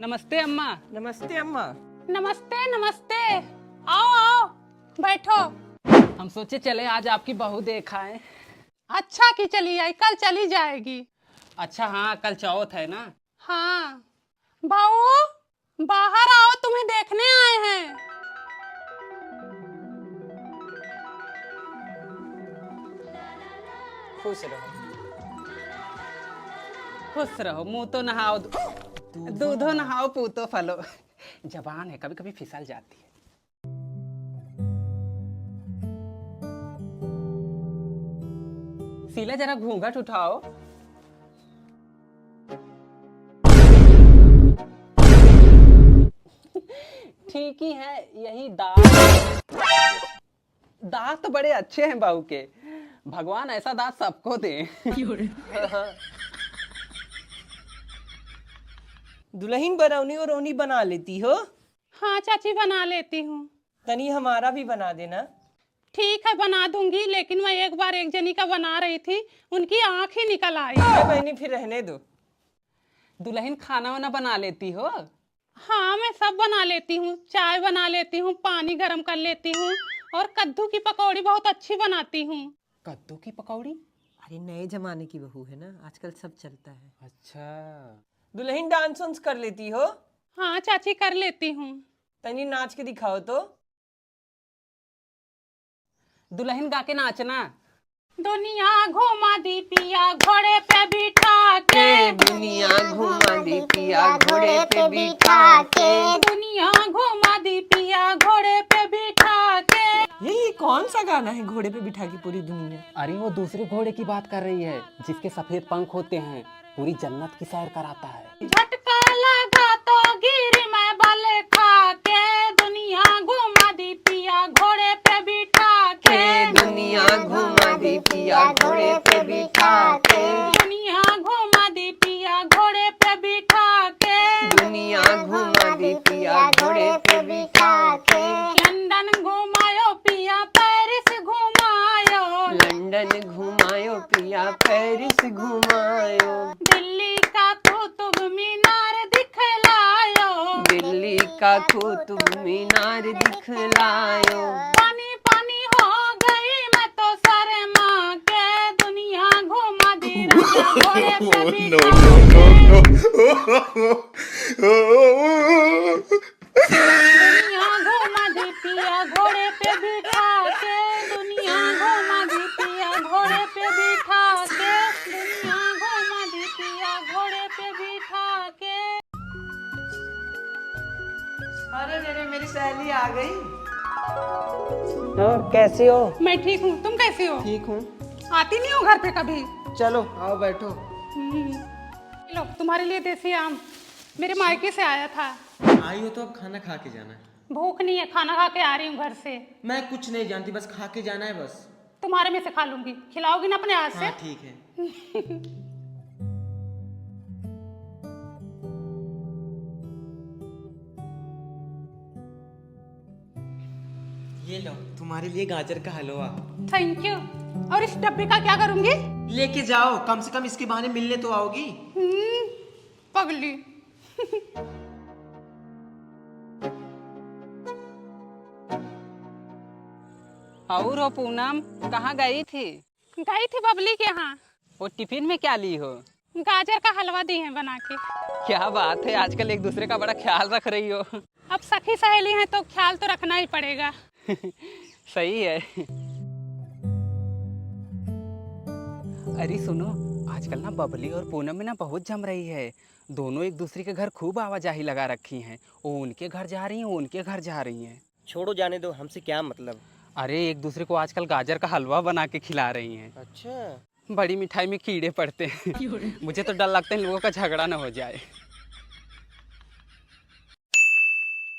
नमस्ते अम्मा। नमस्ते अम्मा। नमस्ते नमस्ते। आओ आओ बैठो। हम सोचे चले आज आपकी बहू देखा है। अच्छा की चली आई, कल चली जाएगी। अच्छा हाँ, कल चौथ है ना। हाँ बहू बाहर आओ, तुम्हें देखने आए हैं। खुश रहो। खुश रहो, मुंह तो नहाओ दूधो नहाओ पूतो फलो। जबान है कभी कभी फिसल जाती है। शीला जरा घूंघट उठाओ। ठीक ही है, यही दांत दांत तो बड़े अच्छे हैं बहू के। भगवान ऐसा दांत सबको दे। दुल्हन बरौनी और रोनी बना लेती हो? हाँ चाची बना लेती हूँ। तनी हमारा भी बना देना। ठीक है बना दूंगी, लेकिन मैं एक बार एक जनी का बना रही थी, उनकी आंख ही निकल आई। बहनी फिर रहने दो। दुल्हन खाना वाना बना लेती हो? हाँ मैं सब बना लेती हूँ, चाय बना लेती हूँ, पानी गरम कर लेती हूँ, और कद्दू की पकौड़ी बहुत अच्छी बनाती हूँ। कद्दू की पकौड़ी? अरे नए जमाने की बहू है ना, आजकल सब चलता है। अच्छा। दुल्हन डांस वांस कर लेती हो? हाँ चाची कर लेती हूँ। तनी नाच के दिखाओ तो। दुल्हन गा के नाचना। दुनिया घुमा दी पिया घोड़े पे बिठा के, दुनिया घुमा दी पिया घोड़े पे बिठा के। दुनिया घुमा दी पिया घोड़े पे बिठा के। ये कौन सा गाना है, घोड़े पे बिठा के पूरी दुनिया? अरे वो दूसरे घोड़े की बात कर रही है, जिसके सफेद पंख होते हैं, पूरी जन्नत की सैर कराता है। झटका लगा तो गिर मैं बल खा के, दुनिया घुमा दी पिया घोड़े पे बिठा के। दुनिया घुमा दी पिया घोड़े पे बिठा के। दुनिया घुमा दी पिया घोड़े पे बिठा के। दुनिया घुमा दी पिया घोड़े पे बिठा के। लंदन घुमायो पिया पेरिस घुमायो, लंदन घुमायो पिया पेरिस घुमायो। दिल्ली का कुतुब मीनार दिखलायो, दिल्ली का कुतुब मीनार दिखलायो। पानी पानी हो गई मैं तो शर्मा के, दुनिया घुमा दी राजा घोड़े पे बिठा दुनिया घुमा दी पिया घोड़े पे बिठा के। दुनिया घुमा दी पिया घोड़े पे बिठा के। दुनिया घुमा दी पिया घोड़े पे बिठा के। अरे रे मेरी सहेली आ गई। कैसे हो? मैं ठीक हूँ, तुम कैसे हो? ठीक हूँ। आती नहीं हो घर पे कभी? चलो आओ बैठो। लो तुम्हारे लिए देसी आम, मेरे मायके से आया था। आई हो तो अब खाना खा के जाना है। भूख नहीं है, खाना खा के आ रही हूँ घर से। मैं कुछ नहीं जानती, बस खा के जाना है बस। तुम्हारे में से खा लूंगी, खिलाओगी ना अपने हाथ से? हाँ ठीक है। ये लो तुम्हारे लिए गाजर का हलवा। Thank you. और इस डब्बे का क्या करूंगी? लेके जाओ, कम से कम इसके बहाने मिलने तो आओगी। पगली। और हो पूनम, कहाँ गई थी? गई थी बबली के यहाँ। वो टिफिन में क्या ली हो? गाजर का हलवा दी है बना के। क्या बात है, आजकल एक दूसरे का बड़ा ख्याल रख रही हो। अब सखी सहेली हैं तो ख्याल तो रखना ही पड़ेगा। सही है। अरे सुनो, आजकल ना बबली और पूनम में ना बहुत जम रही है। दोनों एक दूसरे के घर खूब आवाजाही लगा रखी हैं। वो उनके घर जा रही हैं, वो उनके घर जा रही हैं। छोड़ो जाने दो, हमसे क्या मतलब। अरे एक दूसरे को आजकल गाजर का हलवा बना के खिला रही हैं। अच्छा। बड़ी मिठाई में कीड़े पड़ते हैं। मुझे तो डर लगता है इन लोगों का झगड़ा ना हो जाए।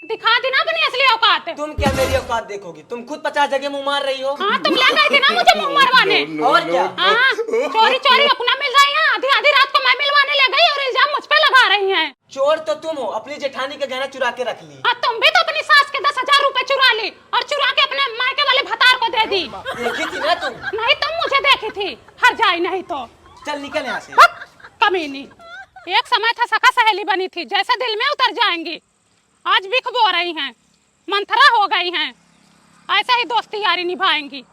दिखा देना अपनी असली औकात। तुम क्या मेरी औकात देखोगी? तुम खुद 50 जगह मुंह मार रही हो। हाँ तुम ले गए थे ना मुझे मुंह मरवाने। और क्या? हाँ चोरी चोरी अपना मिल रही है, आधी आधी रात को मैं मिलवाने ले गई और इल्जाम मुझ पे लगा रही हैं। चोर तो तुम हो, अपनी जेठानी का गहना चुरा के रख ली। और तुम भी तो अपनी सास के 10,000 रुपए चुरा ली और चुरा के अपने मायके वाले भतार को दे दी। देखी थी ना तुम? नहीं तुम मुझे देखी थी, हर जाई नहीं तो। चल निकल यहाँ से। कमीनी। एक समय था सखा सहेली बनी थी, जैसे दिल में उतर जाएंगी। आज बिख बो रही हैं, मंथरा हो गई हैं। ऐसा ही दोस्ती यारी निभाएंगी।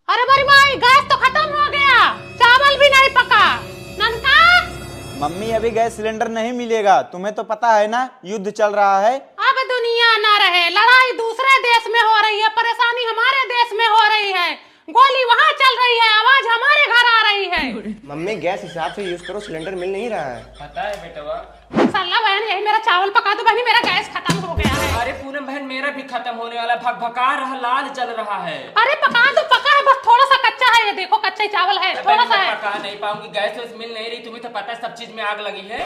अरे बड़ी माई, गैस तो खत्म हो गया, चावल भी नहीं पका। ननका मम्मी अभी गैस सिलेंडर नहीं मिलेगा, तुम्हें तो पता है ना युद्ध चल रहा है। अब दुनिया ना रहे, लड़ाई दूसरे देश में हो रही है, परेशानी हमारे देश में हो रही है। गोली वहाँ चल रही है, आवाज हमारे घर आ रही है। मम्मी गैस हिसाब से यूज करो, सिलेंडर मिल नहीं रहा है। पता है बेटवा। सल्ला बहन, यही मेरा चावल पका दो बहनी, मेरा गैस खत्म हो गया है। अरे पूनम बहन, मेरा भी खत्म होने वाला, भगभगा रहा, लाल जल रहा है। अरे पका दो, पका है, बस थोड़ा सा कच्चा है। ये देखो कच्चा ही चावल है, थोड़ा सा है। पका नहीं पाऊंगी, गैस वैस मिल नहीं रही, तुम्हें तो पता है सब चीज में आग लगी है।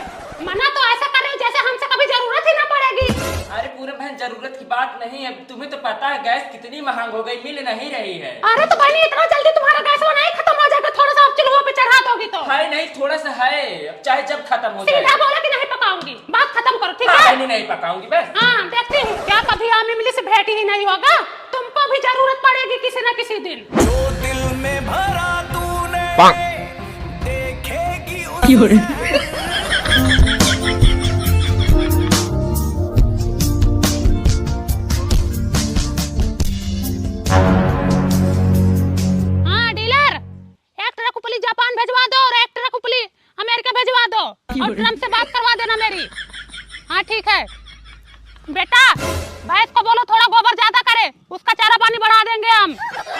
मना तो ऐसा कर रही हूँ जैसे हमसे कभी जरूरत ही ना पड़ेगी। अरे पूनम बहन, जरूरत की बात नहीं है, तुम्हें तो पता है गैस कितनी महंग हो गई, मिल नहीं रही है। अरे तो बहनी, इतना जल्दी तुम्हारा गैस वो नहीं खत्म हो जाएगा, थोड़ा सा आप चूल्हे पे चढ़ा दोगी तो। है नहीं, थोड़ा सा है, अब चाहे जब खत्म हो जाए। सीधा बोला कि नहीं पकाऊंगी, बात खत्म करो, ठीक हाँ, है? नहीं पकाऊंगी बस। हाँ, देखती हूँ क्या कभी आमी मिली से भेंट ही नहीं होगा, तुमको भी जरूरत पड़ेगी किसी न किसी दिन। जो दिल में भरा तूने देखेगी हाँ डीलर, एक ट्रक उपली जापान भेजवा दो और एक ट्रक उपली अमेरिका भेजवा दो, और ट्रम्प से बात करवा देना मेरी। हाँ ठीक है बेटा, भैंस को बोलो थोड़ा गोबर ज्यादा करे, उसका चारा पानी बढ़ा देंगे हम।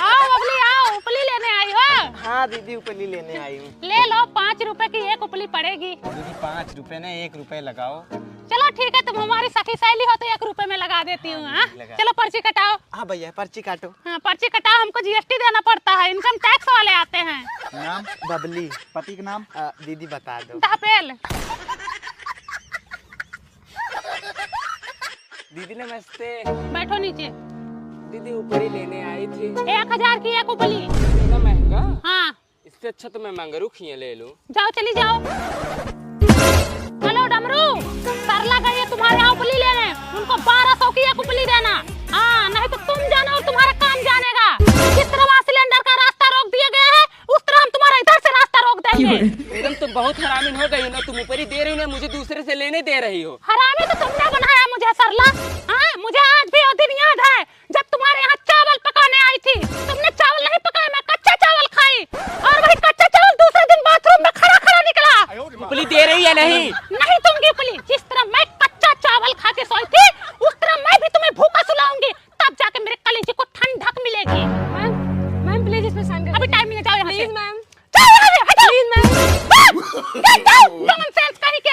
आओ बबली आओ, उपली लेने आई हो? हाँ दीदी उपली लेने आई हूँ। ले लो, 5 रुपए की एक उपली पड़ेगी। दीदी 5 रुपए ने 1 रुपए लगाओ। चलो ठीक है, तुम हमारी सखी सहेली हो तो 1 रुपए में लगा देती हूँ। हाँ चलो पर्ची कटाओ। हाँ भैया पर्ची काटो। हाँ पर्ची कटाओ, हमको जीएसटी देना पड़ता है, इनकम टैक्स वाले आते हैं। नाम बबली, पति का नाम दीदी बता दो। धापेल। दीदी नमस्ते। बैठो नीचे। दीदी उपली लेने आई थी। 1000 की एक उपली। इतना महंगा? हाँ इससे अच्छा तो मैं मंगरू खिए ले लूं। जाओ चली जाओ। हेलो डमरू, सरला गई है तुम्हारे यहाँ उपली लेने, उनको 1200 की एक उपली देना। हाँ नहीं तो तुम जानो और तुम्हारा काम जानेगा। जिस तरह वहाँ सिलेंडर का रास्ता रोक दिया गया है, उस तरह हम तुम्हारा इधर से रास्ता रोक देंगे। एकदम तुम बहुत हरामी हो गई हो ना, तुम ऊपरी दे रही हो ना, मुझे दूसरे से लेने दे रही हो। हरामी तो तुमने बनाया मुझे सरला। हाँ मुझे आज भी वो दिन याद है जब तुम्हारे यहाँ चावल पकाने आई थी। तुमने चावल नहीं पकाया, मैं कच्चा चावल खाई, और वही कच्चा चावल दूसरे दिन बाथरूम में खड़ा खड़ा निकला। उपली दे रही है नहीं? नहीं दूंगी उपली। जिस तरह मैं कच्चा चावल खा के सोई थी, उस तरह मैं भी तुम्हें भूखा सुलाऊंगी, तब जाके मेरे कलेजे को ठंडक मिलेगी। मैम प्लीज इसमें साइन कर। अभी टाइम नहीं है, जाओ यहाँ से। प्लीज मैम, जाओ यहाँ से, हटो। Please ma'am. जाओ, नॉनसेंस कहीं के